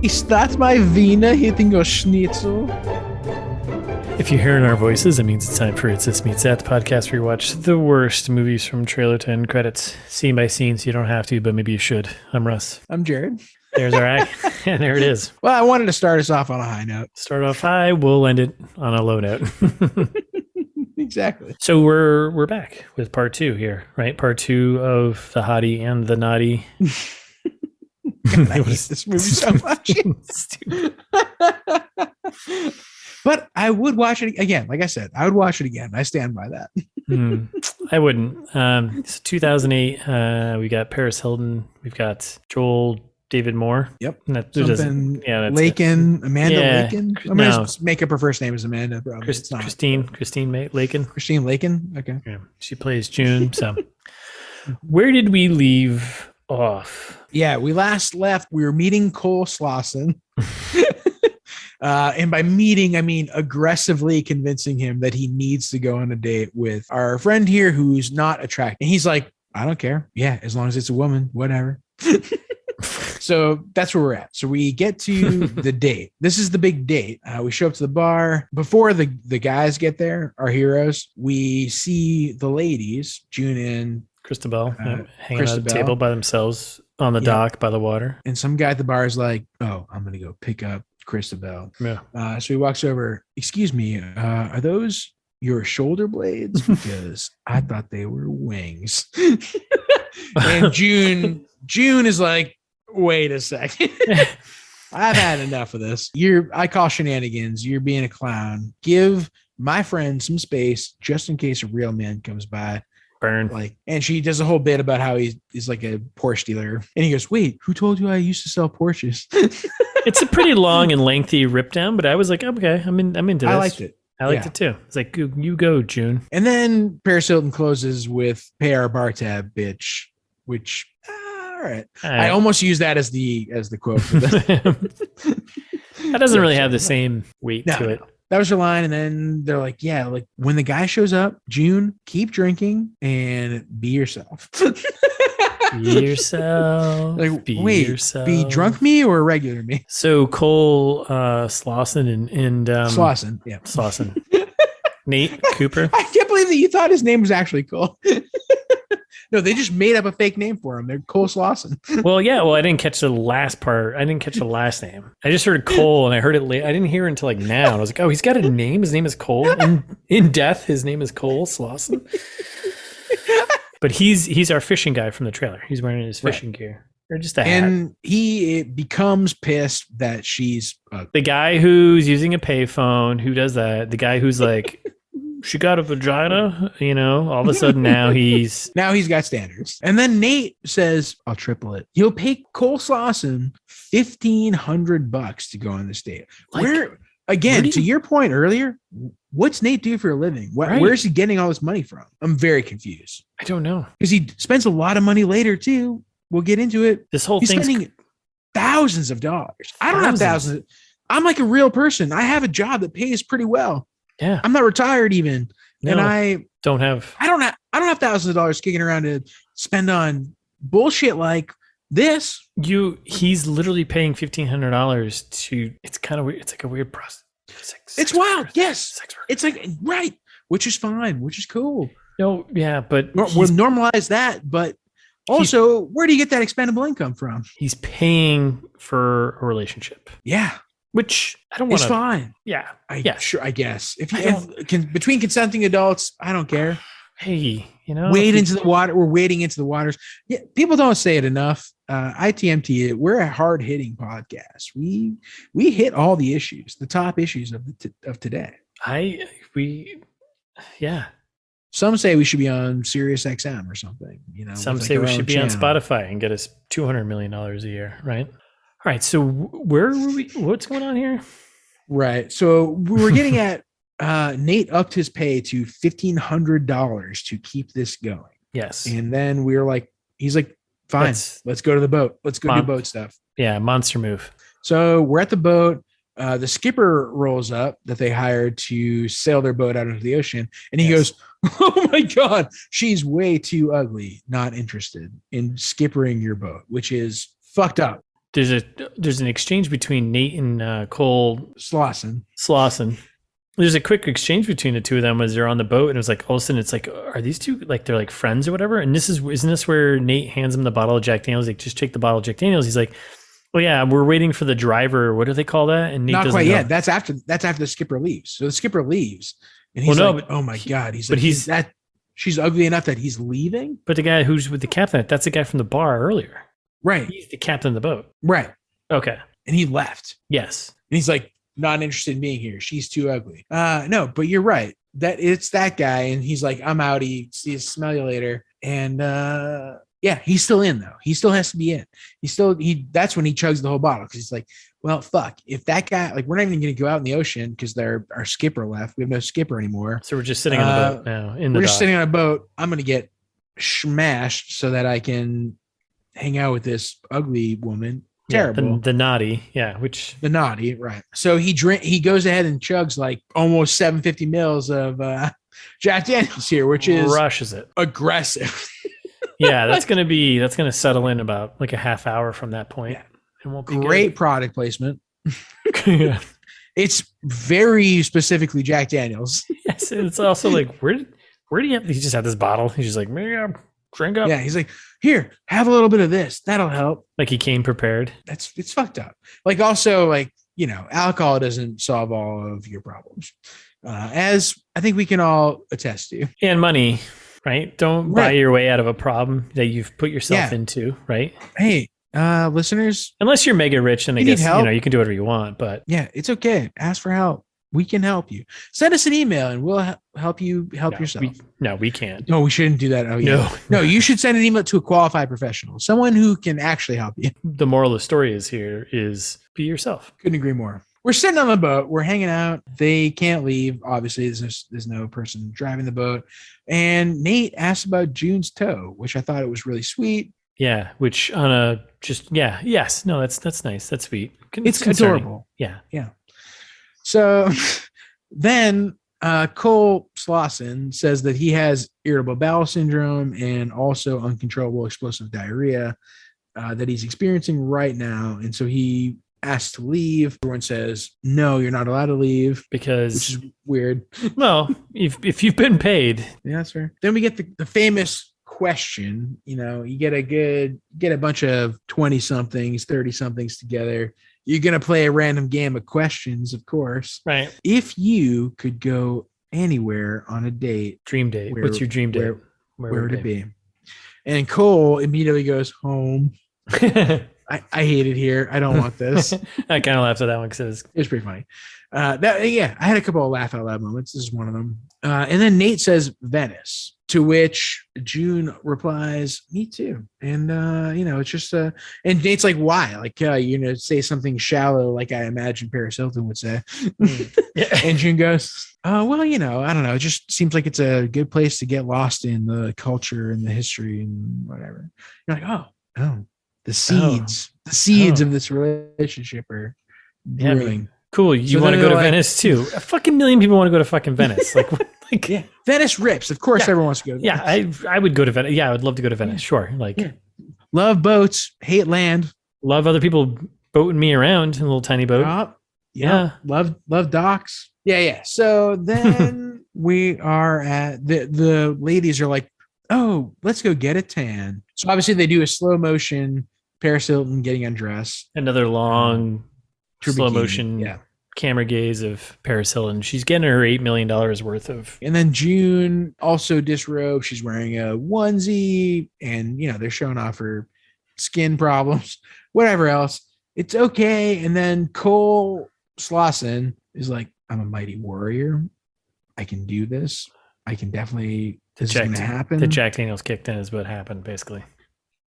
Is that my Wiener hitting your schnitzel? If you're hearing our voices, it means it's time for It's This Meets That, the podcast where you watch the worst movies from trailer to end credits, scene by scene, so you don't have to, but maybe you should. I'm Russ. I'm Jared. There's our act, and there it is. Well, I wanted to start us off on a high note. Start off high, we'll end it on a low note. Exactly. So we're back with part 2 here, right? Part 2 of the Hottie and the Nottie. God, I hate this movie so much. But I would watch it again. Like I said, I would watch it again. I stand by that. I wouldn't. It's 2008. We got Paris Hilton. We've got Joel David Moore. Yep. Lakin. Amanda Lakin. I'm going to make up her first name as Amanda. Christine Lakin. Christine Lakin. Okay. Yeah. She plays June. So where did we leave off? Yeah, we last left. We were meeting Cole Slawsen. And by meeting, I mean aggressively convincing him that he needs to go on a date with our friend here who's not attractive. And he's like, I don't care. Yeah, as long as it's a woman, whatever. So that's where we're at. So we get to the date. This is the big date. We show up to the bar. Before the guys get there, our heroes, we see the ladies, June and Christabel, hanging out at the table by themselves on the dock by the water. And some guy at the bar is like, oh, I'm going to go pick up Christabel. Yeah. So he walks over. Excuse me, are those your shoulder blades? Because I thought they were wings. And June is like, wait a second. I've had enough of this. I call shenanigans. You're being a clown. Give my friend some space just in case a real man comes by. Burn. And she does a whole bit about how he's like a Porsche dealer. And he goes, wait, who told you I used to sell Porsches? It's a pretty long and lengthy rip down, but I was like, okay, I'm into this. I liked it. I liked it too. It's like, you go, June. And then Paris Hilton closes with pay our bar tab, bitch, which, all right. I almost use that as the quote for this. That doesn't really have the same weight to it. That was her line. And then they're like, yeah, like when the guy shows up, June, keep drinking and be yourself. Be yourself. Be yourself. Be drunk me or regular me? So Cole Slawsen and Slawsen. Yeah. Slawsen. Nate Cooper. I can't believe that you thought his name was actually Cole. No, they just made up a fake name for him. They're Cole Slawsen. Well, yeah. Well, I didn't catch the last part. I didn't catch the last name. I just heard Cole, and I heard it late. I didn't hear it until like now. And I was like, oh, he's got a name. His name is Cole. In death, his name is Cole Slawsen. But he's our fishing guy from the trailer. He's wearing his fishing gear. Or just a hat. And he becomes pissed that she's... the guy who's using a payphone, who does that. The guy who's like... She got a vagina, all of a sudden now he's got standards. And then Nate says, I'll triple it. He'll pay Cole Slawsen $1,500 to go on this date. To your point earlier, what's Nate do for a living? Where's he getting all this money from? I'm very confused. I don't know. Because he spends a lot of money later too. We'll get into it. This whole thing's spending thousands of dollars. I don't have thousands. I'm like a real person. I have a job that pays pretty well. Yeah. I'm not retired even. No, and I don't have thousands of dollars kicking around to spend on bullshit like this. He's literally paying $1,500 to, it's kind of weird. It's like a weird process. It's wild. Yes. It's like, right. Which is fine, which is cool. No, yeah, but we'll normalize that. But also, where do you get that expendable income from? He's paying for a relationship. Yeah. Which I don't want to. It's fine. Yeah. Sure. I guess between consenting adults, I don't care. Hey, wade into the water. We're wading into the waters. Yeah. People don't say it enough. ITMT. We're a hard hitting podcast. We hit all the issues, the top issues of today. Yeah. Some say we should be on Sirius XM or something. Some say we should be on Spotify and get us $200 million a year, right? All right, so where were we? What's going on here? Right, so we were getting at Nate upped his pay to $1,500 to keep this going. Yes, and then we were like, he's like, fine, let's go to the boat. Let's go do boat stuff. Yeah, monster move. So we're at the boat. The skipper rolls up that they hired to sail their boat out into the ocean, and he goes, Oh my God. She's way too ugly, not interested in skippering your boat, which is fucked up. There's an exchange between Nate and Cole Slawsen. There's a quick exchange between the two of them as they're on the boat, and it was like all of a sudden it's like, are these two like they're like friends or whatever? And isn't this where Nate hands him the bottle of Jack Daniels? Like, just take the bottle of Jack Daniels. He's like, oh yeah, we're waiting for the driver. What do they call that? And Nate not doesn't quite know. yet. That's after the skipper leaves. So the skipper leaves, and he's oh my God. He's like, she's ugly enough that he's leaving. But the guy who's with the captain, that's the guy from the bar earlier. Right. He's the captain of the boat. Right. Okay. And he left. Yes. And he's like, not interested in being here. She's too ugly. No, but you're right. That it's that guy. And he's like, I'm out. Smell you later. And yeah, he's still in though. He still has to be in. That's when he chugs the whole bottle. Cause he's like, well, fuck, if that guy, like, we're not even going to go out in the ocean because our skipper left. We have no skipper anymore. So we're just sitting on the boat now. We're just sitting on a boat. I'm going to get smashed so that I can hang out with this ugly woman. Terrible. The Nottie. Yeah. The Nottie. Right. So he goes ahead and chugs like almost 750 mils of Jack Daniels here, which is rushes it aggressive. Yeah. That's going to settle in about like a half hour from that point. Yeah. It won't be great good. Product placement. Yeah. It's very specifically Jack Daniels. Yes. It's also like, where do you have? He just had this bottle. He's just like, maybe drink up. Yeah. He's like, here, have a little bit of this. That'll help. Like he came prepared. It's fucked up. Like also like, alcohol doesn't solve all of your problems. As I think we can all attest to. And money, right? Don't buy your way out of a problem that you've put yourself into, right? Hey, listeners. Unless you're mega rich, and I guess, you can do whatever you want, but. Yeah, it's okay. Ask for help. We can help you. Send us an email and we'll help you yourself. We can't. No, we shouldn't do that. Oh, yeah. No, you should send an email to a qualified professional, someone who can actually help you. The moral of the story is be yourself. Couldn't agree more. We're sitting on the boat. We're hanging out. They can't leave. Obviously, there's no person driving the boat. And Nate asked about June's toe, which I thought it was really sweet. Yeah, which on a yes. No, that's nice. That's sweet. It's adorable. Yeah. Yeah. So then Cole Slawsen says that he has irritable bowel syndrome and also uncontrollable explosive diarrhea that he's experiencing right now. And so he asks to leave. Everyone says, no, you're not allowed to leave. Which is weird. Well, if you've been paid. Yeah, that's fair. Then we get the famous question. You get a bunch of 20-somethings, 30-somethings together. You're going to play a random game of questions, of course. Right. If you could go anywhere on a date. Dream date. What's your dream date? Where would it be? And Cole immediately goes, home. I hate it here. I don't want this. I kind of laughed at that one because it was pretty funny. I had a couple of laugh out loud moments. This is one of them. And then Nate says Venice, to which June replies, me too. And, it's just, and Nate's like, why? Like, say something shallow, like I imagine Paris Hilton would say. Yeah. And June goes, well, I don't know. It just seems like it's a good place to get lost in the culture and the history and whatever. You're like, oh, the seeds of this relationship are brewing. Cool. You want to go to Venice too? A fucking million people want to go to fucking Venice. Like, yeah, Venice rips. Of course, everyone wants to go to Venice. Yeah, I would go to Venice. Yeah, I would love to go to Venice. Sure. Love boats, hate land. Love other people boating me around in a little tiny boat. Yeah. Love docks. Yeah. So then we are at the ladies are like, oh, let's go get a tan. So obviously they do a slow motion Paris Hilton getting undressed. Another long slow motion camera gaze of Paris Hilton. She's getting her $8 million worth of. And then June also disrobed. She's wearing a onesie and, they're showing off her skin problems, whatever else. It's okay. And then Cole Slawsen is like, I'm a mighty warrior. I can do this. I can definitely, this is going to happen. The Jack Daniels kicked in is what happened, basically.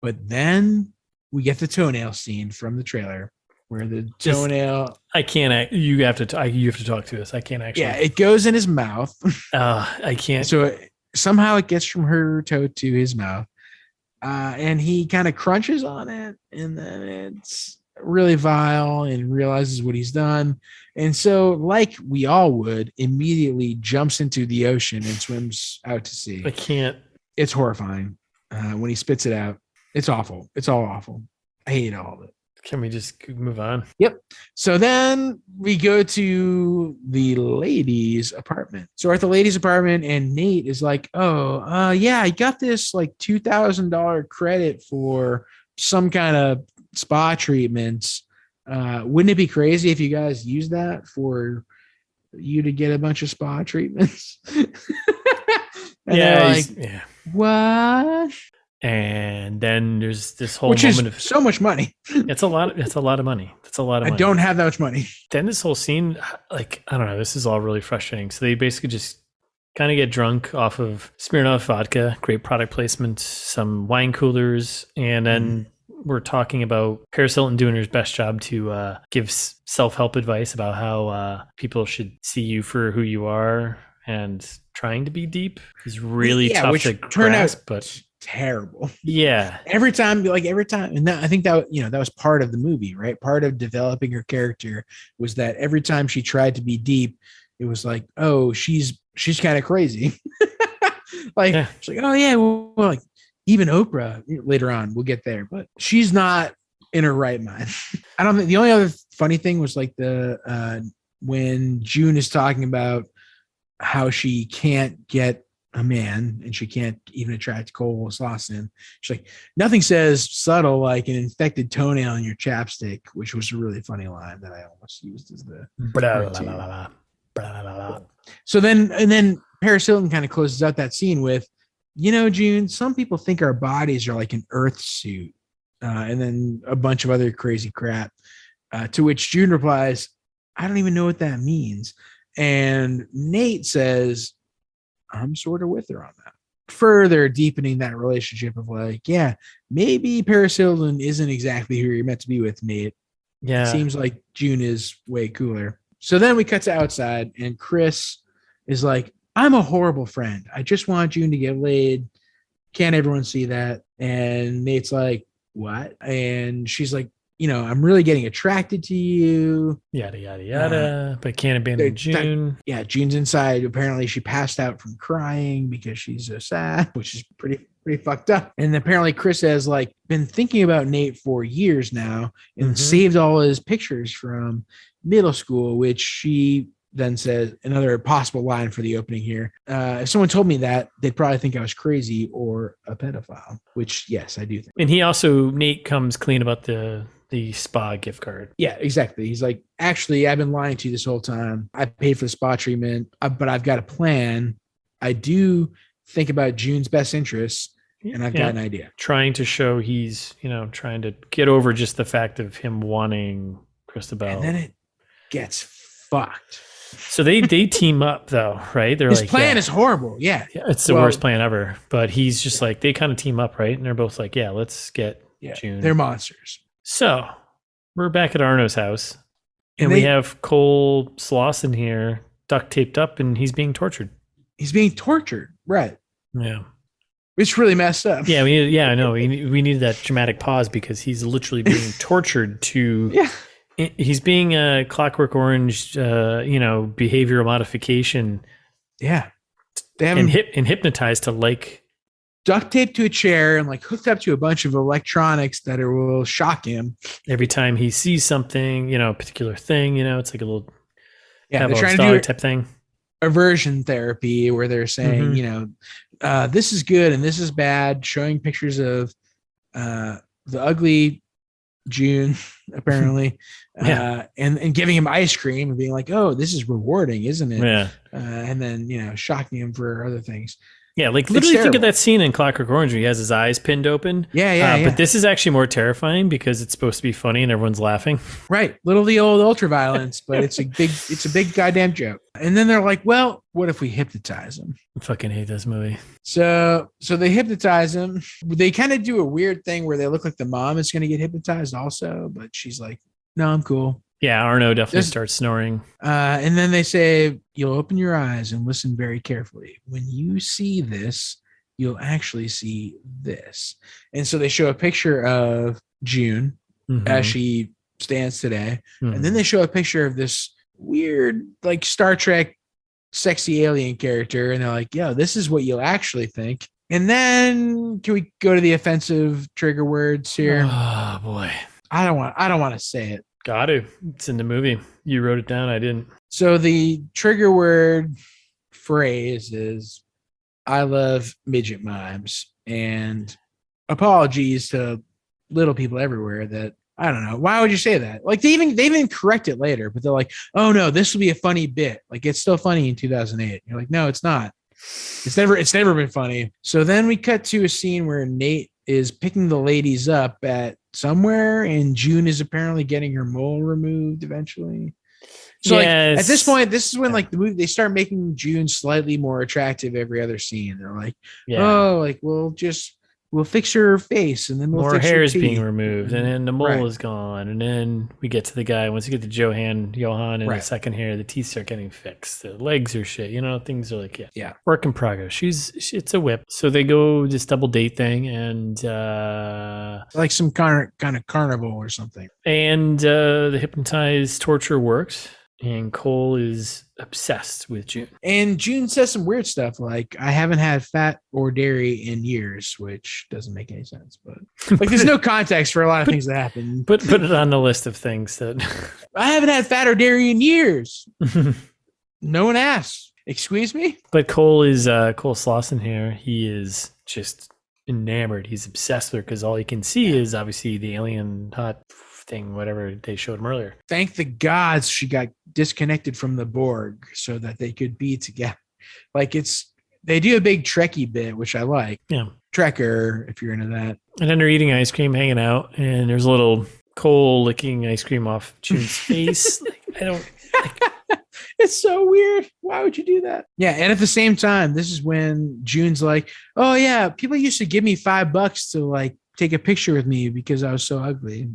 But then we get the toenail scene from the trailer where the toenail. I can't. You have to talk to us. I can't actually. Yeah, it goes in his mouth. I can't. So somehow it gets from her toe to his mouth, and he kind of crunches on it, and then it's really vile and realizes what he's done. And so, like we all would, immediately jumps into the ocean and swims out to sea. I can't. It's horrifying when he spits it out. It's awful. It's all awful. I hate all of it. Can we just move on? Yep. So then we go to the ladies' apartment. So we're at the ladies' apartment, and Nate is like, "Oh, yeah, I got this like $2,000 credit for some kind of spa treatments. Wouldn't it be crazy if you guys use that for you to get a bunch of spa treatments?" Yeah, like, yeah. What? And then there's this whole Which moment is of so much money. It's a lot. It's a lot of money. It's a lot of money. I don't have that much money. Then this whole scene, like, I don't know. This is all really frustrating. So they basically just kind of get drunk off of Smirnoff vodka, great product placement, some wine coolers, and then we're talking about Paris Hilton doing her best job to give self-help advice about how people should see you for who you are and trying to be deep is really tough to grasp, but terrible. Yeah. Every time, and that, I think that, that was part of the movie, right? Part of developing her character was that every time she tried to be deep, it was like, oh, she's kind of crazy. She's like, oh yeah, well, like even Oprah later on, we'll get there, but she's not in her right mind. I don't think the only other funny thing was like when June is talking about how she can't get a man and she can't even attract Cole Slawsen. She's like, nothing says subtle like an infected toenail in your chapstick, which was a really funny line that I almost used as the blah, blah, blah, blah, blah. So then Paris Hilton kind of closes out that scene with, June, some people think our bodies are like an earth suit, and then a bunch of other crazy crap, to which June replies, I don't even know what that means. And Nate says, I'm sort of with her on that. Further deepening that relationship of like, yeah, maybe Paris Hilton isn't exactly who you're meant to be with, Nate. Yeah. It seems like June is way cooler. So then we cut to outside and Chris is like, I'm a horrible friend. I just want June to get laid. Can't everyone see that? And Nate's like, what? And she's like, I'm really getting attracted to you. Yada, yada, yada. But can't abandon June. June's inside. Apparently she passed out from crying because she's so sad, which is pretty fucked up. And apparently Chris has like been thinking about Nate for years now and saved all his pictures from middle school, which she then says another possible line for the opening here. If someone told me that, they'd probably think I was crazy or a pedophile, which yes, I do think. And Nate comes clean about the spa gift card. Yeah, exactly. He's like, actually, I've been lying to you this whole time. I paid for the spa treatment, but I've got a plan. I do think about June's best interests, and I've got an idea. Trying to show he's, trying to get over just the fact of him wanting Christabel. And then it gets fucked. So they team up though, right? His plan is horrible. Yeah. It's the worst plan ever. But he's just like, they kind of team up, right? And they're both like, yeah, let's get June. They're monsters. So we're back at Arno's house, and we have Cole Slawsen here, duct taped up, and he's being tortured. He's being tortured, right? Yeah, it's really messed up. Yeah, I know. We needed that dramatic pause because he's literally being tortured to. Yeah, he's being a Clockwork Orange, behavioral modification. Yeah, and hypnotized to like. Duct taped to a chair and like hooked up to a bunch of electronics that will shock him every time he sees something, a particular thing. It's like a little they're trying to do type thing. Aversion therapy where they're saying, this is good and this is bad, showing pictures of the ugly June apparently, and giving him ice cream and being like, oh, this is rewarding, isn't it? Yeah, and then shocking him for other things. Yeah, like literally think of that scene in Clockwork Orange where he has his eyes pinned open. Yeah. But this is actually more terrifying because it's supposed to be funny and everyone's laughing. Right. Little the old ultraviolence, but it's a big goddamn joke. And then they're like, well, what if we hypnotize him? I fucking hate this movie. So they hypnotize him. They kind of do a weird thing where they look like the mom is going to get hypnotized also, but she's like, no, I'm cool. Yeah, Arno definitely starts snoring. And then they say, you'll open your eyes and listen very carefully. When you see this, you'll actually see this. And so they show a picture of June as she stands today. Hmm. And then they show a picture of this weird, like Star Trek sexy alien character. And they're like, yo, this is what you'll actually think. And then can we go to the offensive trigger words here? Oh boy. I don't want to say it. Got to. It's in the movie. You wrote it down. I didn't. So the trigger word phrase is I love midget mimes. And apologies to little people everywhere that I don't know. Why would you say that? Like they even correct it later, but they're like, oh no, this will be a funny bit. Like it's still funny in 2008. You're like, no, it's not. It's never been funny. So then we cut to a scene where Nate is picking the ladies up at somewhere, and June is apparently getting her mole removed eventually. So yes. Like at this point, this is when like the movie they start making June slightly more attractive every other scene. They're like, oh, like we'll fix her face, and then we'll more fix hair her is teeth. being removed, and then the mole Right. is gone, and then we get to the guy. Once you get to Johann in Right. a second here, the teeth start getting fixed. The legs are shit. You know, things are like Yeah. work in progress. It's a whip. So they go this double date thing, and Like some kind of carnival or something. and the hypnotized torture works. And Cole is obsessed with June. And June says some weird stuff like, I haven't had fat or dairy in years, which doesn't make any sense. But like there's no context for a lot of things that happen. Put it on the list of things that I haven't had fat or dairy in years. No one asked. Excuse me? But Cole Slawsen here. He is just enamored. He's obsessed with her because all he can see is obviously the alien hot thing, whatever they showed him earlier. Thank the gods she got disconnected from the Borg so that they could be together. Like they do a big Trekkie bit, which I like. Yeah. Trekker, if you're into that. And then they're eating ice cream, hanging out, and there's a little Cole licking ice cream off June's face. It's so weird. Why would you do that? Yeah. And at the same time, this is when June's like, oh yeah, people used to give me $5 to like take a picture with me because I was so ugly.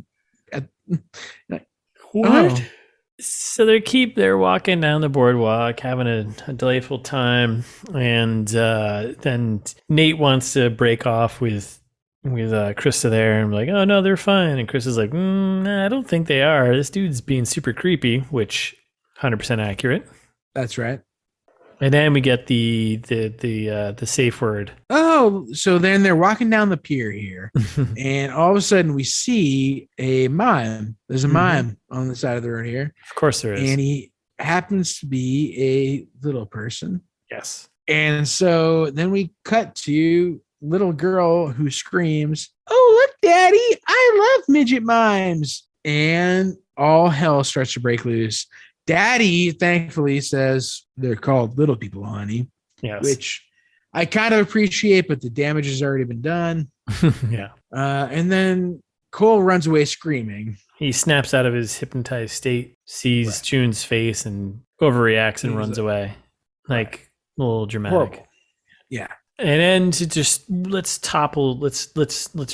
What? Oh. So they're walking down the boardwalk, having a delightful time, and then Nate wants to break off with Krista there, and I'm like, oh no, they're fine. And Chris is like, nah, I don't think they are. This dude's being super creepy, which 100% accurate. That's right. And then we get the safe word. Oh, so then they're walking down the pier here, and all of a sudden we see a mime. There's a mime on the side of the road here. Of course there is. And he happens to be a little person. Yes. And so then we cut to little girl who screams, oh, look, Daddy, I love midget mimes. And all hell starts to break loose. Daddy, thankfully, says they're called little people, honey. Yes. Which I kind of appreciate, but the damage has already been done. Yeah. And then Cole runs away screaming. He snaps out of his hypnotized state, sees June's face, and overreacts and runs away. Like a little dramatic. Horrible. Yeah. And then to just let's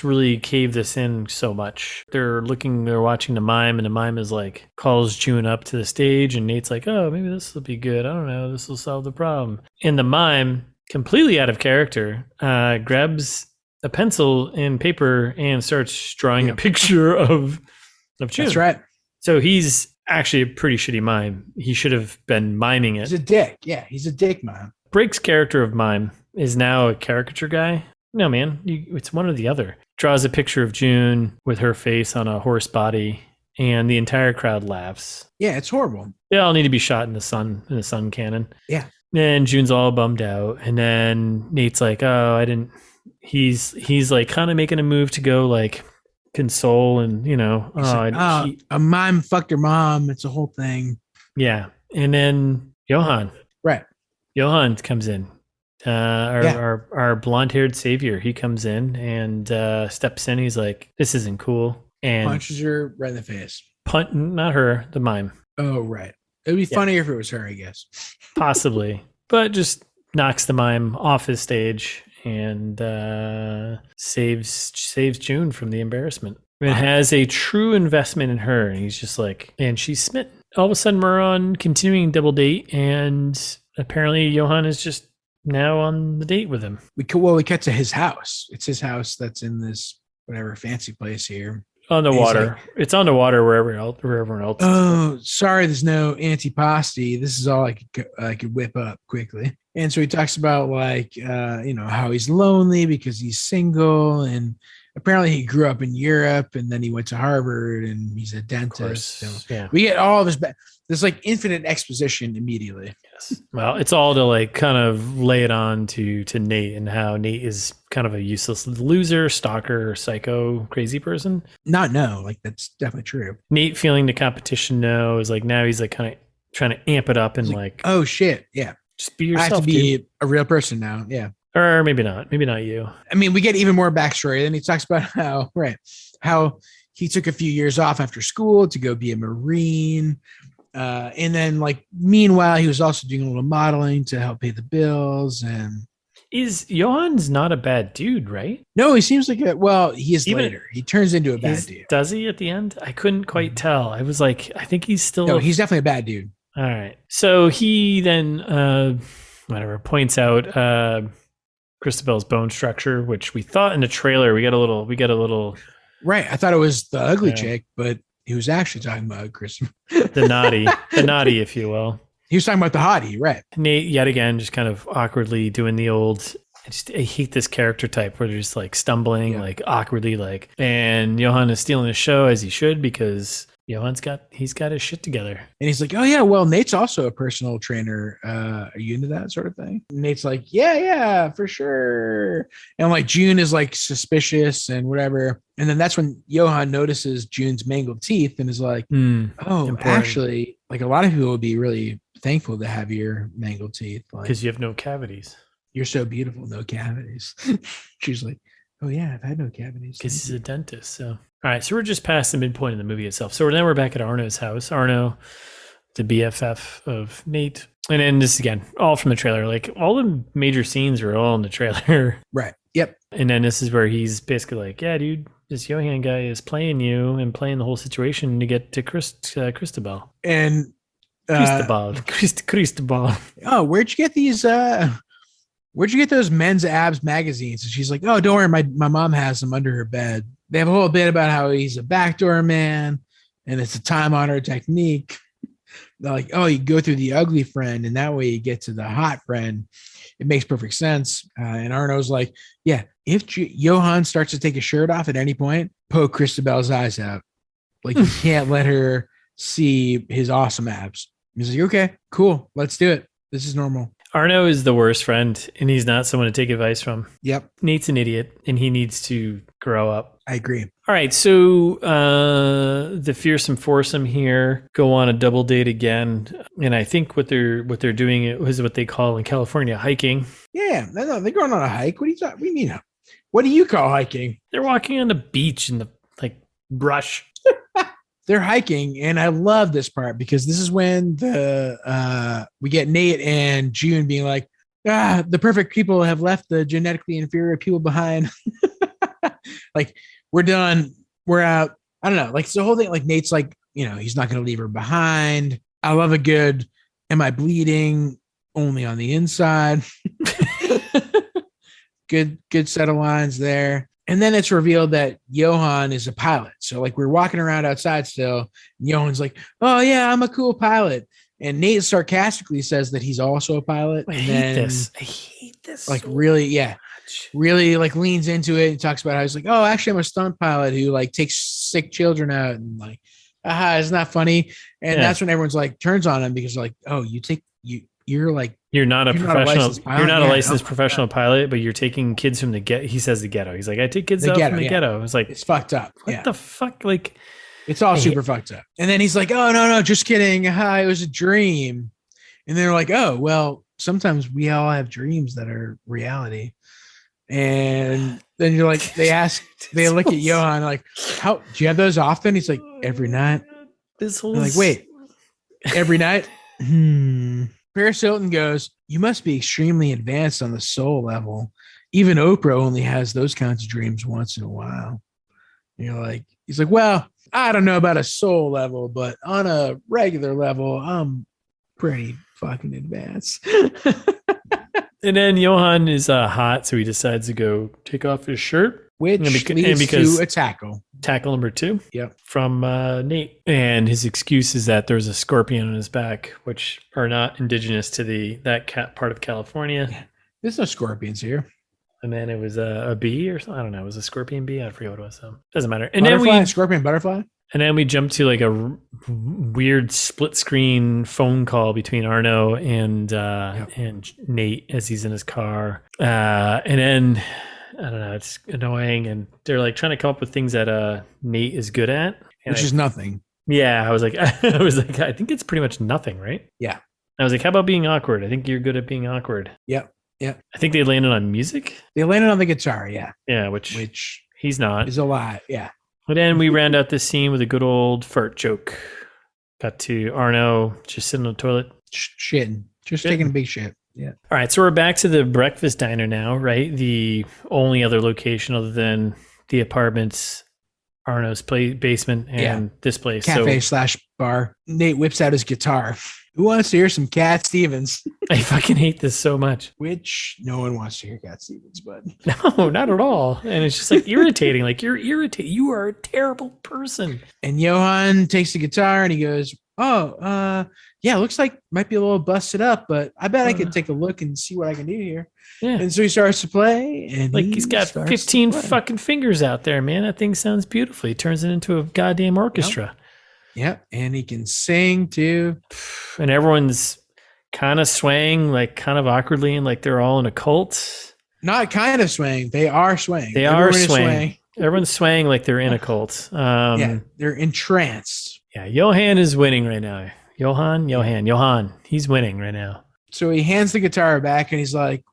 really cave this in so much. They're watching the mime, and the mime is like calls June up to the stage, and Nate's like, oh, maybe this will be good. I don't know, this will solve the problem. And the mime, completely out of character, grabs a pencil and paper and starts drawing a picture of June. That's right. So he's actually a pretty shitty mime. He should have been miming it. He's a dick. Yeah, he's a dick mime. Brake's character of mime is now a caricature guy. No, man, it's one or the other. Draws a picture of June with her face on a horse body, and the entire crowd laughs. Yeah, it's horrible. They all need to be shot in the sun cannon. Yeah. And June's all bummed out, and then Nate's like, "Oh, I didn't." He's like kind of making a move to go like console, and a mime fucked her mom. It's a whole thing. Yeah, and then Johann comes in. Our blonde-haired savior, he comes in and steps in. He's like, "This isn't cool," and punches her right in the face. Not her, the mime. Oh, right. It would be funnier if it was her, I guess. Possibly, but just knocks the mime off his stage and saves June from the embarrassment. It has a true investment in her, and he's just like, and she's smitten. All of a sudden, we're on continuing double date, and apparently Johann is just now on the date with him. We cut to his house. It's his house that's in this whatever fancy place here. On the He's water. like, It's on the water wherever everyone else is. oh, sorry, there's no antipasti. This is all I could whip up quickly. And so he talks about like how he's lonely because he's single, and apparently he grew up in Europe and then he went to Harvard and he's a dentist. So Yeah. we get all of his there's like infinite exposition immediately. Yes. Well, it's all to like kind of lay it on to Nate and how Nate is kind of a useless loser, stalker, psycho, crazy person. Like that's definitely true. Nate feeling the competition is like now he's like kind of trying to amp it up and like oh shit, yeah. Just be yourself. I have to be dude. a real person now. Yeah. Or maybe not. Maybe not you. I mean, we get even more backstory. Then he talks about how he took a few years off after school to go be a Marine. And then like, meanwhile, he was also doing a little modeling to help pay the bills. And Johann's not a bad dude, right? No, he seems like he is later. He turns into a bad dude. Does he at the end? I couldn't quite tell. I was like, I think he's still. No, he's definitely a bad dude. All right. So he then, points out Christabel's bone structure, which we thought in the trailer we get a little. Right. I thought it was the ugly chick, but he was actually talking about Christabel. the naughty, if you will. He was talking about the hottie, right? Nate, yet again, just kind of awkwardly doing the old. I hate this character type where they're just like stumbling, like awkwardly, like. And Johann is stealing the show as he should because Johann's got his shit together. And he's like, oh yeah, well, Nate's also a personal trainer. Are you into that sort of thing? And Nate's like, yeah, for sure. And like June is like suspicious and whatever. And then that's when Johann notices June's mangled teeth and is like, important. Actually, like a lot of people would be really thankful to have your mangled teeth. Because you have no cavities. You're so beautiful, no cavities. She's like, oh yeah, I've had no cavities. Because he's a dentist, so. All right, so we're just past the midpoint of the movie itself. So now we're back at Arno's house. Arno, the BFF of Nate. And then this, again, all from the trailer. Like, all the major scenes are all in the trailer. Right, yep. And then this is where he's basically like, yeah, dude, this Johann guy is playing you and playing the whole situation to get to Christabel. And... Christabel. Oh, where'd you get these... Where'd you get those men's abs magazines? And she's like, oh, don't worry. My mom has them under her bed. They have a whole bit about how he's a backdoor man and it's a time-honored technique. They're like, oh, you go through the ugly friend and that way you get to the hot friend. It makes perfect sense. And Arno's like, yeah, if Johann starts to take his shirt off at any point, poke Christabel's eyes out. Like you can't let her see his awesome abs. He's like, okay, cool. Let's do it. This is normal. Arno is the worst friend, and he's not someone to take advice from. Yep. Nate's an idiot, and he needs to grow up. I agree. All right, so the fearsome foursome here go on a double date again, and I think what they're doing is what they call in California hiking. Yeah, no, they're going on a hike. What do you mean? What do you call hiking? They're walking on the beach in the brush. They're hiking, and I love this part because this is when we get Nate and June being like, the perfect people have left the genetically inferior people behind. Like, we're done. We're out. I don't know. Like, it's the whole thing. Like, Nate's like, he's not going to leave her behind. I love a good, am I bleeding? Only on the inside. Good set of lines there. And then it's revealed that Johann is a pilot. So like we're walking around outside still. And Johann's like, oh yeah, I'm a cool pilot. And Nate sarcastically says that he's also a pilot. I hate this. Like really like leans into it and talks about how he's like, oh, actually I'm a stunt pilot who like takes sick children out and like, it's not funny. And that's when everyone's like turns on him because like, oh, you're not a professional. You're not a licensed professional pilot, but you're taking kids from the ghetto. He says the ghetto. He's like, I take kids out from the ghetto. It's like, it's fucked up. What the fuck? Like, it's all super fucked up. And then he's like, oh no, just kidding. It was a dream. And they're like, oh well, sometimes we all have dreams that are reality. And then you're like, they look at Johann like, how do you have those often? He's like, every night. This whole like, wait, every night. Paris Hilton goes, you must be extremely advanced on the soul level. Even Oprah only has those kinds of dreams once in a while. And you're like, he's like, well, I don't know about a soul level, but on a regular level, I'm pretty fucking advanced. And then Johann is hot, so he decides to go take off his shirt. which leads to a tackle. Tackle number 2. Yep. From Nate. And his excuse is that there's a scorpion on his back, which are not indigenous to that part of California. Yeah. There's no scorpions here. And then it was a bee or something. I don't know. It was a scorpion bee. I forget what it was. So doesn't matter. And scorpion butterfly. And then we jumped to like a weird split screen phone call between Arno and Nate as he's in his car. And then I don't know, it's annoying. And they're like trying to come up with things that Nate is good at, which is nothing. Yeah, I was like, I think it's pretty much nothing, right? Yeah. I was like, how about being awkward? I think you're good at being awkward. Yep. Yeah. I think they landed on music. They landed on the guitar, yeah. Yeah, which he's not. Is a lot, yeah. But then we round out this scene with a good old fart joke. Got to Arno just sitting on the toilet. Shitting. Just taking a big shit. Yeah. All right, so we're back to the breakfast diner now, right? The only other location other than the apartments, Arno's basement, and this place. Cafe/bar. Nate whips out his guitar. Who wants to hear some Cat Stevens? I fucking hate this so much. Which no one wants to hear Cat Stevens, but no, not at all. And it's just like irritating. Like you're irritating. You are a terrible person. And Johann takes the guitar and he goes, yeah, looks like might be a little busted up, but I bet I could take a look and see what I can do here. Yeah. And so he starts to play, and like he's got 15 fucking fingers out there, man. That thing sounds beautiful. He turns it into a goddamn orchestra. Yep. And he can sing too. And everyone's kind of swaying, like kind of awkwardly, and like they're all in a cult. Not kind of swaying. They are swaying. Everyone is swaying. Everyone's swaying like they're in a cult. Yeah, they're entranced. Yeah, Johann is winning right now. Johann. He's winning right now. So he hands the guitar back, and he's like,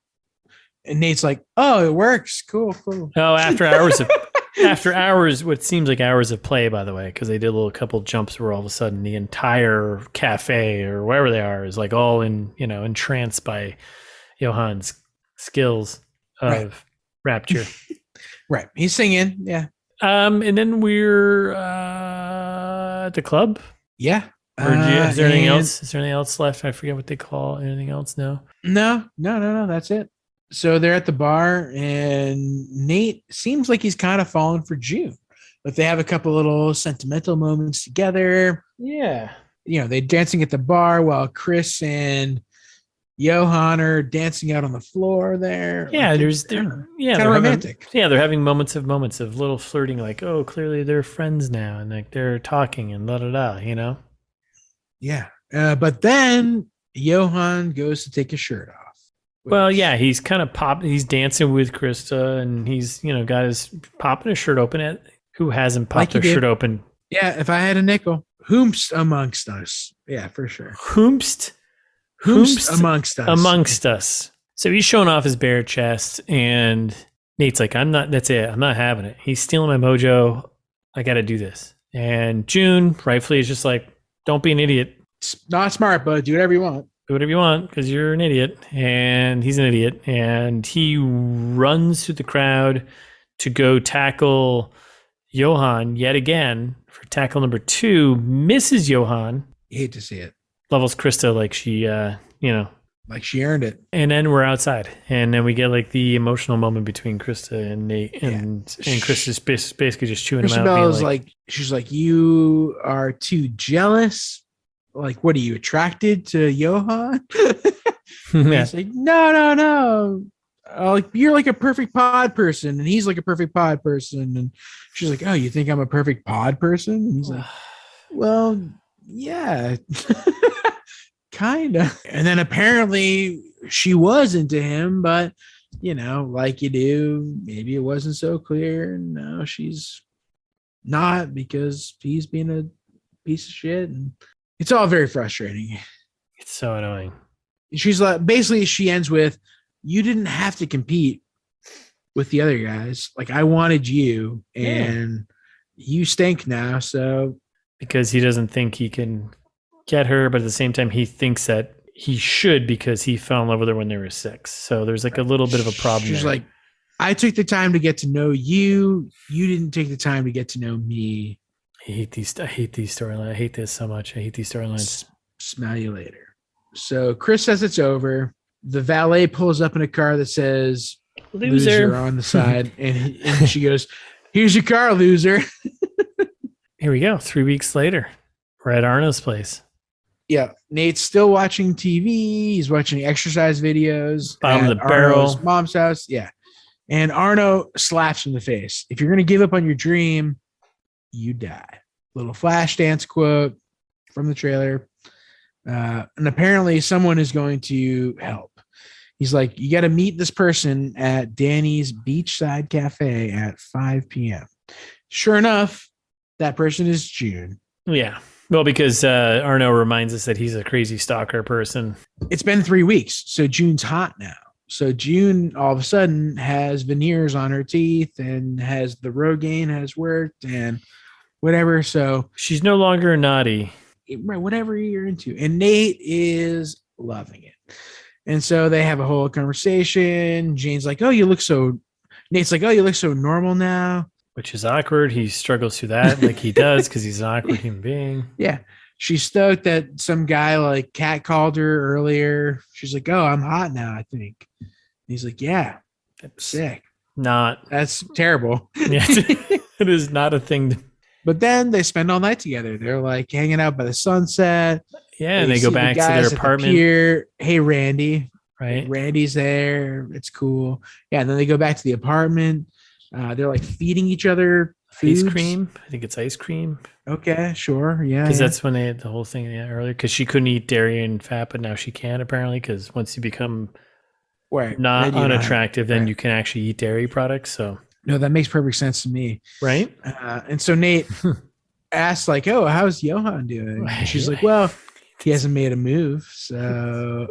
and Nate's like, "Oh, it works. Cool." Oh, after hours, what seems like hours of play, by the way, because they did a little couple jumps where all of a sudden the entire cafe or wherever they are is like all entranced by Johann's skills of rapture. Right. He's singing. Yeah. And then we're at the club. Yeah. Is there anything else? Is there anything else left? I forget what they call anything else. No. That's it. So they're at the bar, and Nate seems like he's kind of falling for June. But they have a couple little sentimental moments together. Yeah. They're dancing at the bar while Chris and Johann are dancing out on the floor there. Yeah, like kind of romantic. They're having moments of little flirting, like, oh, clearly they're friends now, and like they're talking and Yeah. But then Johann goes to take his shirt off. Well, yeah, he's kind of he's dancing with Krista, and he's, got his popping his shirt open. Who hasn't popped their shirt open? Yeah, if I had a nickel. Whomst amongst us. Yeah, for sure. Whomst amongst us. So he's showing off his bare chest, and Nate's like, that's it. I'm not having it. He's stealing my mojo. I got to do this. And June, rightfully, is just like, don't be an idiot. It's not smart, but do whatever you want. Do whatever you want, because you're an idiot. And he's an idiot. And he runs through the crowd to go tackle Johann yet again for tackle number 2. Misses Johann. You hate to see it. Levels Krista like she, like she earned it. And then we're outside. And then we get like the emotional moment between Krista and Nate. And Krista's basically just chewing him out. She's like, you are too jealous. Like, what are you, attracted to Johann? He's like, no. Like, you're like a perfect pod person, and he's like a perfect pod person. And she's like, oh, you think I'm a perfect pod person? And he's like, well, yeah, kind of. And then apparently she was into him, but like you do, maybe it wasn't so clear. No, she's not, because he's being a piece of shit, and it's all very frustrating. It's so annoying. She's like, basically, she ends with, you didn't have to compete with the other guys. Like, I wanted you, and you stink now. So, because he doesn't think he can get her, but at the same time, he thinks that he should, because he fell in love with her when they were 6. So there's like a little bit of a problem. She's like, I took the time to get to know you. You didn't take the time to get to know me. I hate these storylines. I hate this so much. I hate these storylines. Smell you later. So Chris says it's over. The valet pulls up in a car that says, Loser. on the side. And she goes, here's your car, loser. Here we go. 3 weeks later, we're at Arno's place. Yeah. Nate's still watching TV. He's watching exercise videos. Bottom of at the barrel. Arno's mom's house. Yeah. And Arno slaps him in the face. If you're going to give up on your dream, you die. Little Flashdance quote from the trailer. And apparently someone is going to help. He's like, you got to meet this person at Danny's Beachside Cafe at 5 p.m. Sure enough, that person is June. Yeah. Well, because Arno reminds us that he's a crazy stalker person. It's been 3 weeks, so June's hot now. So June all of a sudden has veneers on her teeth and has the Rogaine has worked and whatever. So she's no longer a Nottie. Whatever you're into. And Nate is loving it. And so they have a whole conversation. Jane's like, Nate's like, oh, you look so normal now. Which is awkward. He struggles through that like he does because he's an awkward human being. Yeah. She's stoked that some guy like catcalled her earlier. She's like, oh, I'm hot now, I think. And he's like, yeah, that's sick. That's terrible. Yeah, it is not a thing. But then they spend all night together. They're like hanging out by the sunset. Yeah, and they go back to their apartment. Hey, Randy. Right. Randy's there. It's cool. Yeah, and then they go back to the apartment. They're like feeding each other foods. Ice cream. I think it's ice cream. Okay, sure. Yeah. Because that's when they had the whole thing earlier. Because she couldn't eat dairy and fat, but now she can apparently. Because once you become not unattractive, then you can actually eat dairy products. So no, that makes perfect sense to me. Right. And so Nate asked like, oh, how's Johann doing? And she's like, well, he hasn't made a move. So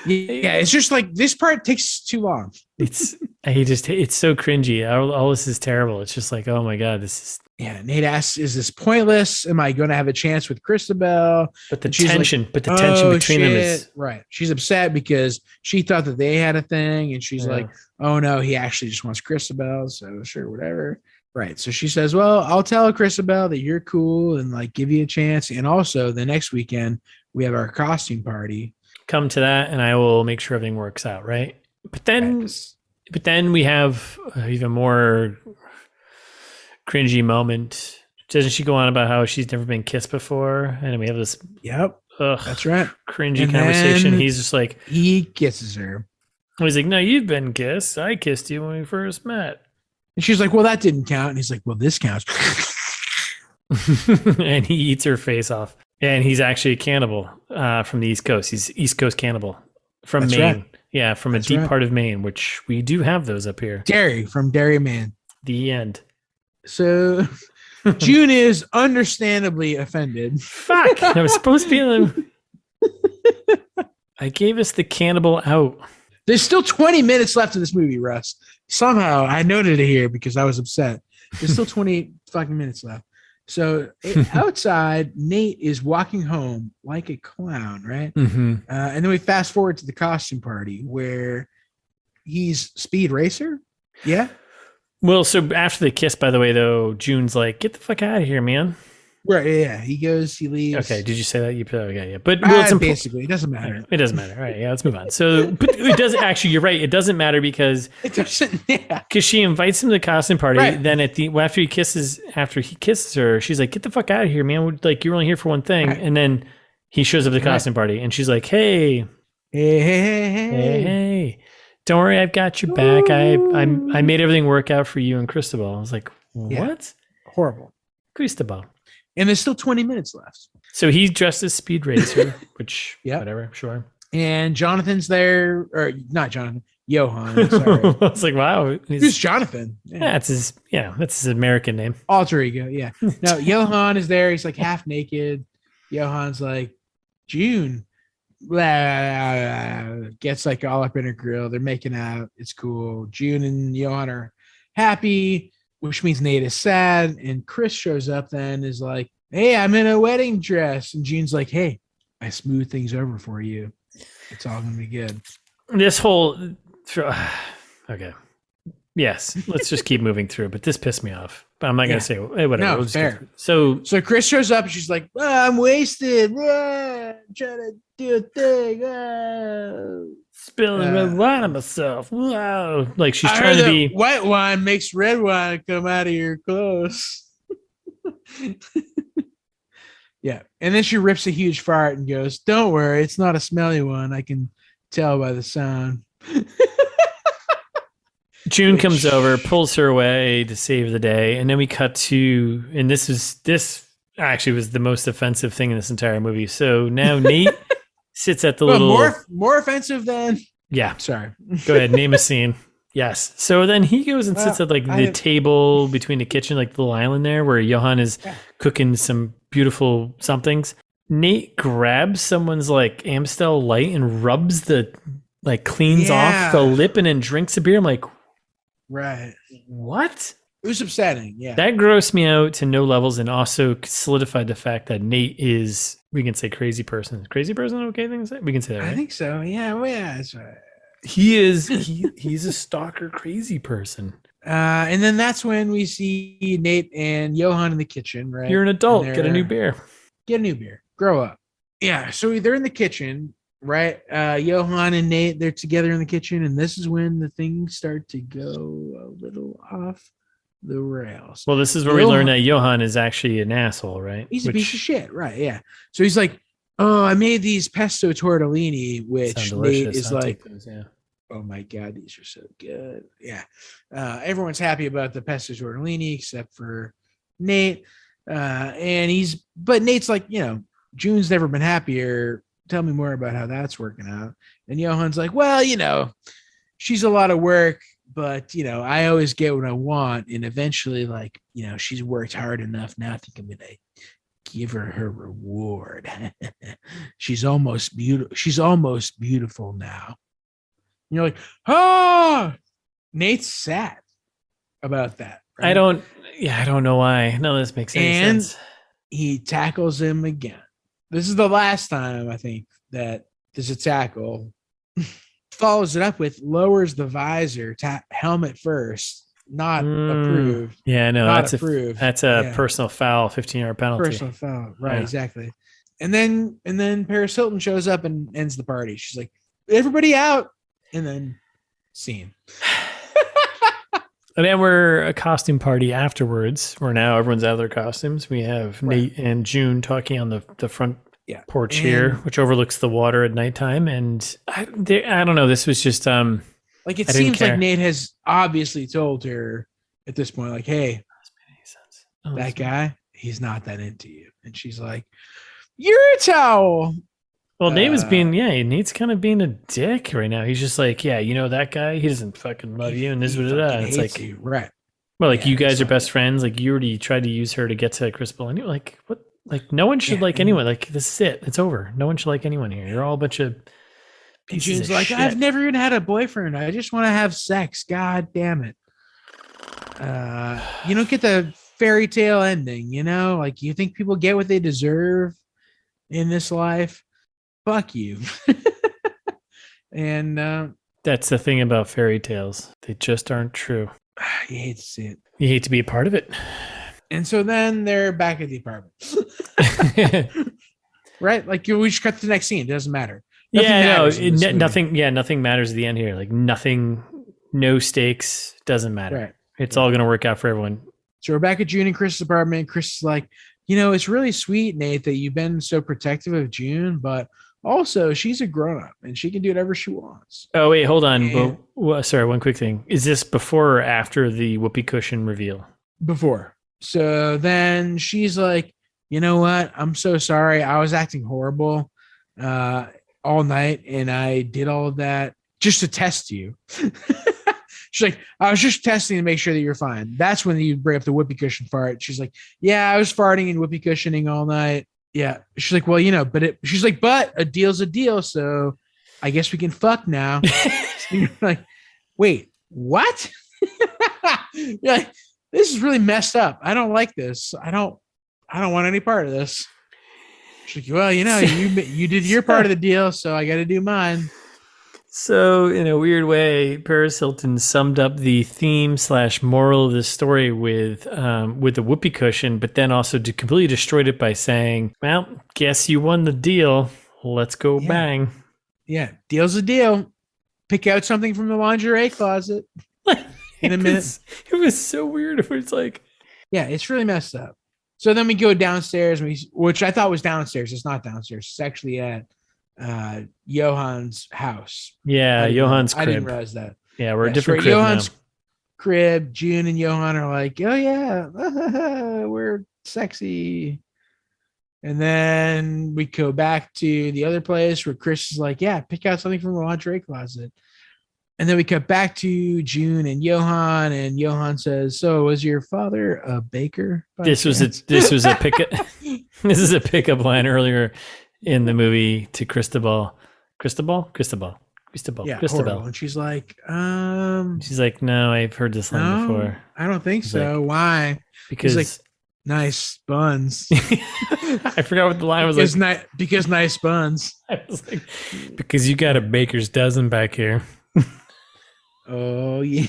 yeah, it's just like this part takes too long. It's so cringy. All this is terrible. It's just like, oh my God, this is. Yeah, Nate asks, is this pointless? Am I going to have a chance with Christabel? But the tension between them is right. She's upset because she thought that they had a thing, and she's like, oh no, he actually just wants Christabel. So sure, whatever. Right. So she says, well, I'll tell Christabel that you're cool and like give you a chance. And also the next weekend we have our costume party. Come to that, and I will make sure everything works out. Right. But then we have even more cringy moment. Doesn't she go on about how she's never been kissed before? And we have this that's right, cringy conversation. He's just like, he kisses her. He's like, no, you've been kissed. I kissed you when we first met. And she's like, well, that didn't count. And he's like, well, this counts. And he eats her face off. And he's actually a cannibal from the East Coast. He's East Coast cannibal from Maine. Right. Yeah, from a deep part of Maine, which we do have those up here. From Derry, Maine. The end. So June is understandably offended. Fuck. I was supposed to be I gave us the cannibal out. There's still 20 minutes left of this movie, Russ. Somehow I noted it here because I was upset. There's still 20 fucking minutes left. So outside, Nate is walking home like a clown, right? Mm-hmm. And then we fast forward to the costume party where he's Speed Racer. Yeah. Well, so after the kiss, by the way, though, June's like, get the fuck out of here, man. Right. Yeah. He leaves. Okay. Did you say that? Okay. Yeah. But basically, it doesn't matter. It doesn't matter. All right. Yeah. Let's move on. So, but it doesn't actually, you're right. It doesn't matter because it doesn't. Yeah. Because she invites him to the costume party. Right. Then after he kisses her, she's like, get the fuck out of here, man. Like, you're only here for one thing. Right. And then he shows up at the costume party and she's like, hey. Don't worry, I've got your back. I made everything work out for you and Christabel. I was like, what? Yeah. Horrible. Christabel. And there's still 20 minutes left. So he's dressed as Speed Racer, which, whatever, sure. And Jonathan's there, or not Jonathan, Johann. Sorry. I was like, wow. Who's Jonathan? Yeah. That's his American name. Alter ego, yeah. No, Johann is there. He's like half naked. Johann's like, June. Blah, gets like all up in her grill. They're making out. It's cool. June and Johann are happy, which means Nate is sad. And Chris shows up then, is like, hey, I'm in a wedding dress. And June's like, hey, I smooth things over for you. It's all going to be good. This whole, okay. Yes, let's just keep moving through. But this pissed me off. But I'm not going to say, hey, whatever. No, fair. So Chris shows up and she's like, I'm wasted. trying to do a thing. Oh. Spilling red wine on myself. Whoa. Like she's I trying heard to be. that white wine makes red wine come out of your clothes. Yeah. And then she rips a huge fart and goes, don't worry, it's not a smelly one. I can tell by the sound. June comes over, pulls her away to save the day, and then we cut to, and this actually was the most offensive thing in this entire movie. So now Nate sits at the little more offensive than sorry. Go ahead, name a scene. Yes. So then he goes and sits at like the table between the kitchen, like the little island there, where Johann is cooking some beautiful somethings. Nate grabs someone's like Amstel Light and rubs cleans off the lip and then drinks a beer. I'm like, right. What? It was upsetting. Yeah. That grossed me out to no levels and also solidified the fact that Nate is, we can say crazy person. Crazy person, okay thing to say? We can say that, right? I think so. Yeah. Well, yeah. That's right. He's a stalker crazy person. And then that's when we see Nate and Johann in the kitchen, right? You're an adult. Get a new beer. Get a new beer. Grow up. Yeah. So they're in the kitchen, right? Johann and Nate, they're together in the kitchen. And this is when the things start to go a little off the rails. Well, this is where we learn that Johann is actually an asshole, right? He's a piece of shit. Right. Yeah. So he's like, oh, I made these pesto tortellini, which Nate is like, oh my God, these are so good. Yeah. Everyone's happy about the pesto tortellini except for Nate. But Nate's like, June's never been happier. Tell me more about how that's working out. And Johann's like, well, she's a lot of work, but, I always get what I want. And eventually, she's worked hard enough. Now I think I'm going to give her reward. She's almost beautiful. She's almost beautiful now. And you're like, Nate's sad about that. Right? I don't know why. None of this makes any sense. He tackles him again. This is the last time I think that there's a tackle. Follows it up with lowers the visor, helmet first. Not approved. Yeah, no, that's approved. That's a personal foul, 15-yard penalty. Personal foul, right? Exactly. And then Paris Hilton shows up and ends the party. She's like, "Everybody out!" And then scene. And then we're a costume party afterwards. Where now everyone's out of their costumes. We have Nate and June talking on the front porch here, which overlooks the water at nighttime. And I don't know. This was just it seems like Nate has obviously told her at this point, like, hey, that guy, he's not that into you. And she's like, you're a towel. Well, Nate's kind of being a dick right now. He's just like, that guy, he doesn't fucking love you. And this is what it's like, you. Right. Well, you guys are best friends. Like, you already tried to use her to get to Chris Bull. And you're like, what? Like, no one should like anyone. Like, this is it. It's over. No one should like anyone here. You're all a bunch of pieces June's of like, shit. I've never even had a boyfriend. I just want to have sex. God damn it. You don't get the fairy tale ending, Like, you think people get what they deserve in this life? Fuck you. And that's the thing about fairy tales. They just aren't true. You hate to see it. You hate to be a part of it. And so then they're back at the apartment. Right? Like, we just cut to the next scene. It doesn't matter. Nothing matters at the end here. Like, nothing, no stakes, doesn't matter. Right. It's all going to work out for everyone. So we're back at June and Chris's apartment. Chris is like, it's really sweet, Nate, that you've been so protective of June, but also she's a grown-up and she can do whatever she wants. Oh, wait, hold on. Sorry, one quick thing. Is this before or after the whoopee cushion reveal? Before. So then she's like, you know what? I'm so sorry. I was acting horrible all night, and I did all of that just to test you. She's like, I was just testing to make sure that you're fine. That's when you bring up the whoopee cushion fart. She's like, yeah, I was farting and whoopee cushioning all night. Yeah. She's like, well, but a deal's a deal. So I guess we can fuck now. You're like, wait, what? You're like, this is really messed up. I don't like this. I don't want any part of this. She's like, well, you did your part of the deal, so I got to do mine. So in a weird way, Paris Hilton summed up the theme / moral of the story with the whoopee cushion, but then also completely destroyed it by saying, well, guess you won the deal. let's go bang. Yeah, deal's a deal. Pick out something from the lingerie closet in a minute. It was so weird. It's like, yeah, it's really messed up. So then we go downstairs, which I thought was downstairs. It's not downstairs. It's actually at Johann's house. Yeah, Johann's crib. I didn't realize that. Yeah, we're a different crib Johann's now. Crib. June and Johann are like, oh yeah, we're sexy. And then we go back to the other place where Chris is like, yeah, pick out something from the lingerie closet. And then we cut back to June and Johann says, so was your father a baker? This was a pickup. This is a pickup line earlier in the movie to Cristobal. Yeah, horrible. And she's like, no, I've heard this line before. I don't think so. Like, why? Because he's like, nice buns. I forgot what the line was like. Because nice buns. I was like, because you got a baker's dozen back here. Oh yeah.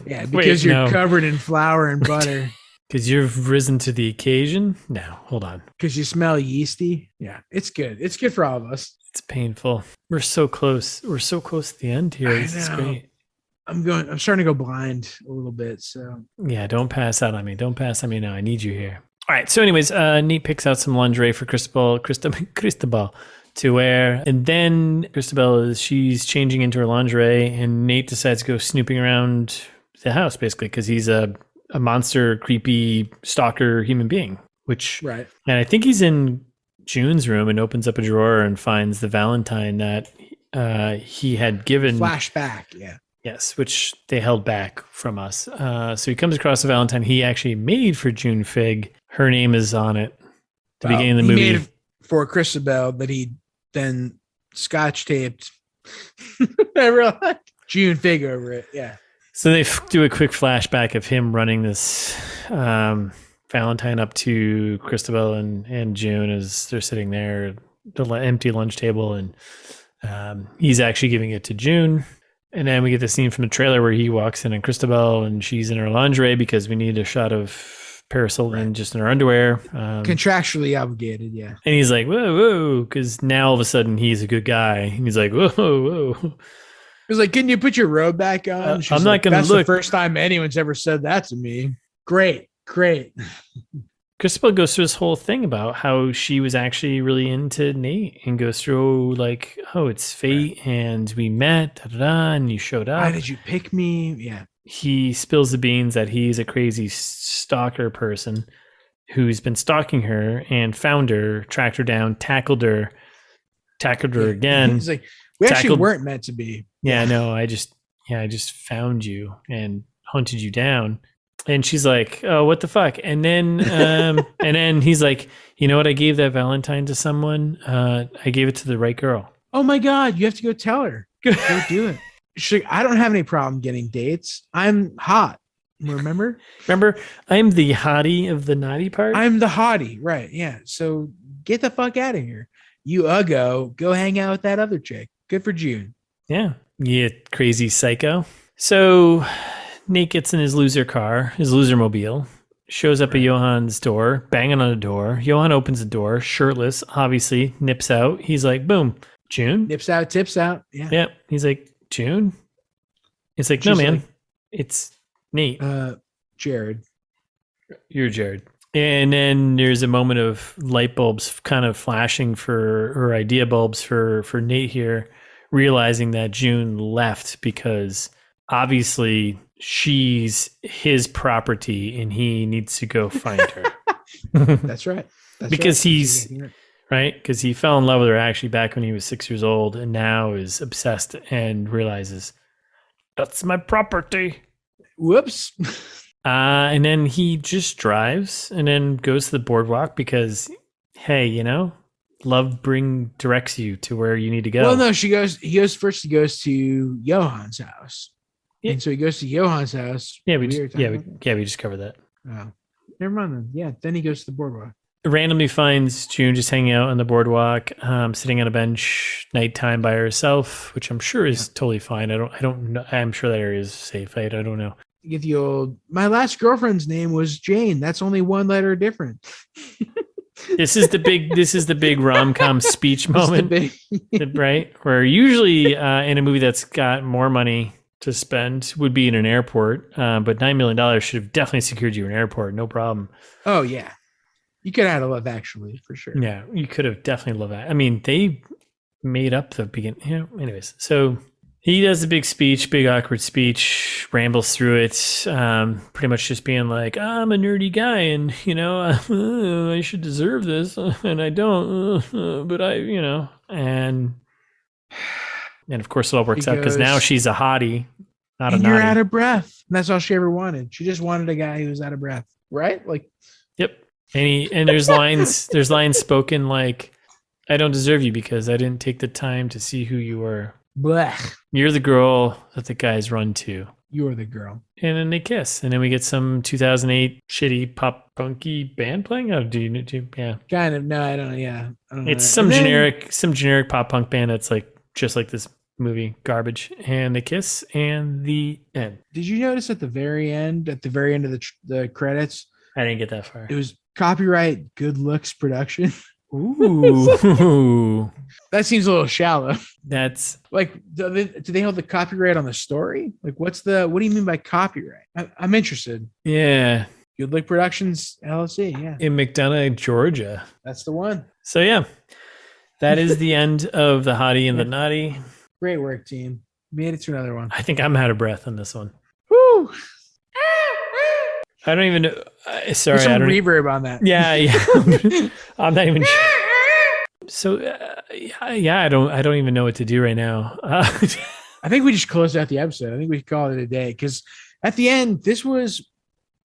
Yeah, because you're covered in flour and butter. Because you've risen to the occasion. No, hold on. Because you smell yeasty. Yeah, it's good. It's good for all of us. It's painful. We're so close. We're so close to the end here. This is great. I'm starting to go blind a little bit. So yeah, don't pass out on me. Don't pass on me now. I need you here. All right. So anyways, Nate picks out some lingerie for Cristobal to wear. And then she's changing into her lingerie, and Nate decides to go snooping around the house, basically, because he's a monster, creepy, stalker human being, right. And I think he's in June's room and opens up a drawer and finds the Valentine that he had given. Flashback, yeah. Yes, which they held back from us. So he comes across a Valentine he actually made for June Fig. Her name is on it. The beginning of the movie. He made it for Cristobal that he then scotch taped June Fig over it. Yeah. So they do a quick flashback of him running this Valentine up to Cristobal and June as they're sitting there at the empty lunch table, and he's actually giving it to June. And then we get the scene from the trailer where he walks in and Cristobal, and she's in her lingerie because we need a shot of Paris Hilton just in her underwear. Contractually obligated, yeah. And he's like, whoa, because now all of a sudden he's a good guy. And he's like, whoa. He's like, can you put your robe back on? I'm not going to look. That's the first time anyone's ever said that to me. Great. Cristobal goes through this whole thing about how she was actually really into Nate and goes through like, oh, it's fate, right. And we met, and you showed up. Why did you pick me? Yeah. He spills the beans that he's a crazy stalker person who's been stalking her and found her, tracked her down, tackled her again. He's like, we actually weren't meant to be. Yeah, no, I just found you and hunted you down. And she's like, oh, what the fuck? And then he's like, you know what? I gave that Valentine to someone. I gave it to the right girl. Oh my God. You have to go tell her. Go do it. She's like, I don't have any problem getting dates. I'm hot. Remember, I'm the hottie of the Nottie part. I'm the hottie. Right. Yeah. So get the fuck out of here. You go hang out with that other chick. Good for June. Yeah. You crazy psycho. So Nate gets in his loser mobile, shows up at Johann's door, banging on the door. Johann opens the door, shirtless, obviously, nips out. He's like, boom, June. Nips out, tips out. Yeah. Yeah. He's like, June? It's like, no, man. Like, it's Nate. Jared. You're Jared. And then there's a moment of light bulbs kind of flashing or idea bulbs for Nate here, realizing that June left because obviously she's his property and he needs to go find her. That's right. Because he's right. Because he fell in love with her actually back when he was 6 years old and now is obsessed and realizes that's my property. Whoops. And then he just drives and then goes to the boardwalk because, hey, love directs you to where you need to go. Well, no, he goes to Johann's house. Yeah. And so he goes to Johann's house. Yeah, we just covered that. Oh, never mind then. Yeah, then he goes to the boardwalk. Randomly finds June just hanging out on the boardwalk, sitting on a bench, nighttime by herself, which I'm sure is totally fine. I don't know. I'm sure that area is safe. I don't know. You get the old. My last girlfriend's name was Jane. That's only one letter different. This is the big rom-com speech This is the moment, big- right? Where usually in a movie that's got more money to spend would be in an airport, but $9 million should have definitely secured you an airport, no problem. Oh yeah, you could have had a Love Actually for sure. Yeah, you could have definitely loved that. I mean, they made up the beginning. Yeah. Anyways, so he does a big speech, big awkward speech, rambles through it, pretty much just being like, "I'm a nerdy guy, and I should deserve this, and I don't, but and of course it all works out because now she's a hottie, not a And you're naughty. out of breath. And that's all she ever wanted. She just wanted a guy who was out of breath, right? Like, Yep. And there's lines spoken like, "I don't deserve you because I didn't take the time to see who you were. blech. You're the girl that the guys run to." You're the girl. And then they kiss, and then we get some 2008 shitty pop punky band playing. Oh, yeah. Kind of. No, I don't know. Yeah, I don't know. It's some And then- generic pop punk band that's like just like this movie, garbage. And they kiss, and the end. Did you notice at the very end of the credits, I didn't get that far. it was copyright Good Looks Production? Ooh, That seems a little shallow. that's Like, do they hold the copyright on the story? Like, what do you mean by copyright? I'm interested. yeah. Good Look Productions LLC. Yeah, In McDonough, Georgia. that's the one. So yeah, that is the end of the Hottie and the Nottie. Great work, team. Made it to another one. I think I'm out of breath on this one. Woo! I don't even know. Sorry, There's some I don't. reverb on that. Yeah. I'm not even sure. So yeah, I don't even know what to do right now. I think we just closed out the episode. I think we call it a day because at the end, this was,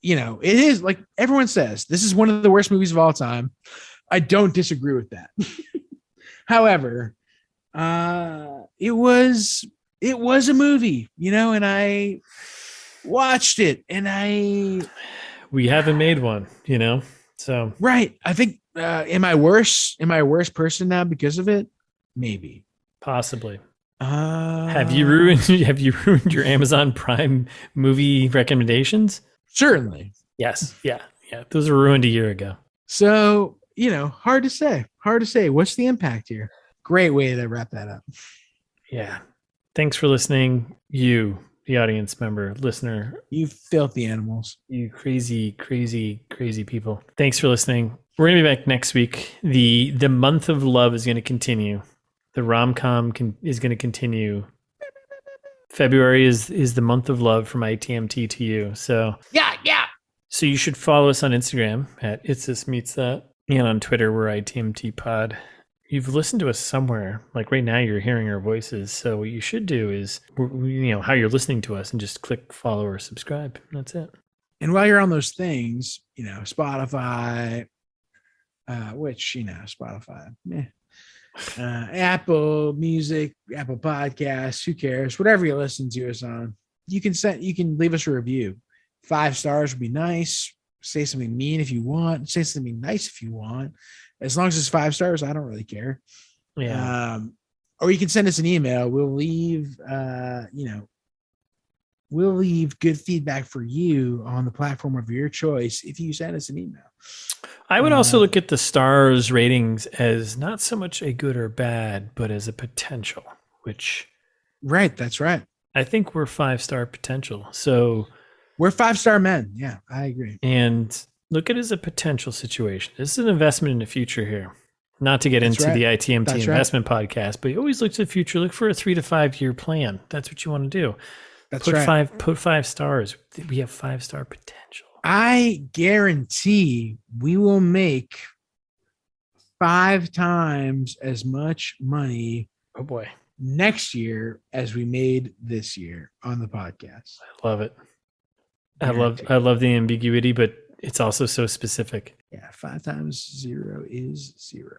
it is like everyone says, this is one of the worst movies of all time. I don't disagree with that. However, it was a movie, and I watched it and we haven't made one, so right. I think, am I worse? Am I a worse person now because of it? Maybe. possibly. Uh, Have you ruined your Amazon Prime movie recommendations? Certainly. Yes. Yeah. Those were ruined a year ago. So, hard to say. What's the impact here? Great way to wrap that up. Yeah. Thanks for listening, you, the audience member, listener, You filthy animals. you crazy, crazy, crazy people. Thanks for listening. We're gonna be back next week. The month of love is gonna continue. The rom-com is gonna continue. February is the month of love from ITMT to you. So Yeah. So you should follow us on Instagram at It's This Meets That, and on Twitter we're ITMT Pod. You've listened to us somewhere, like right now you're hearing our voices. So what you should do is, how you're listening to us, and just click follow or subscribe. That's it. And while you're on those things, Spotify, Spotify, Apple Music, Apple Podcasts, who cares? Whatever you listen to us on, you can leave us a review. 5 stars would be nice. Say something mean if you want. Say something nice if you want. As long as it's 5 stars, I don't really care. Yeah. Or you can send us an email. We'll leave, good feedback for you on the platform of your choice if you send us an email. I would also look at the stars ratings as not so much a good or bad, but as a potential, which Right. That's right. I think we're 5-star potential. So We're 5-star men. Yeah, I agree. And look at it as a potential situation. This is an investment in the future here. Not to get That's into right. the ITMT That's investment podcast, but you always look to the future. Look for a 3 to 5 year plan. That's what you want to do. That's Put right. Put 5 stars. We have 5-star potential. I guarantee we will make 5 times as much money Oh boy, next year as we made this year on the podcast. I love it. I love the ambiguity, but it's also so specific. Yeah, 5 times 0 is 0.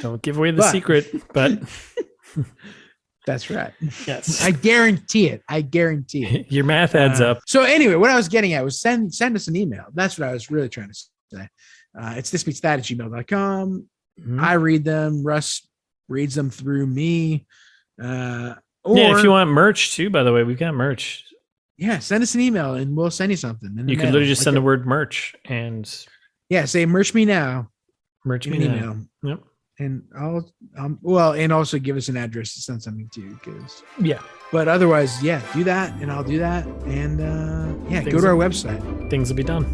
Don't give away the secret, but That's right. yes, I guarantee it. your math adds up. So anyway, what I was getting at was send us an email. That's what I was really trying to say. It's thisbeatsthat@gmail.com. Mhm. I read them. Russ reads them through me. Or, Yeah, if you want merch too, by the way, we've got merch. send us an email and we'll send you something. You could literally just send the word merch and Yeah, say merch me now. Merch Give me an now. email. Yep. And I'll and also give us an address to send something to, because Yeah. but otherwise, yeah, do that and I'll do that. And go to our website. Things will be done.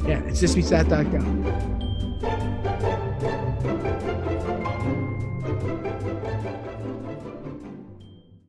Yeah, it's thismeetsthat.com.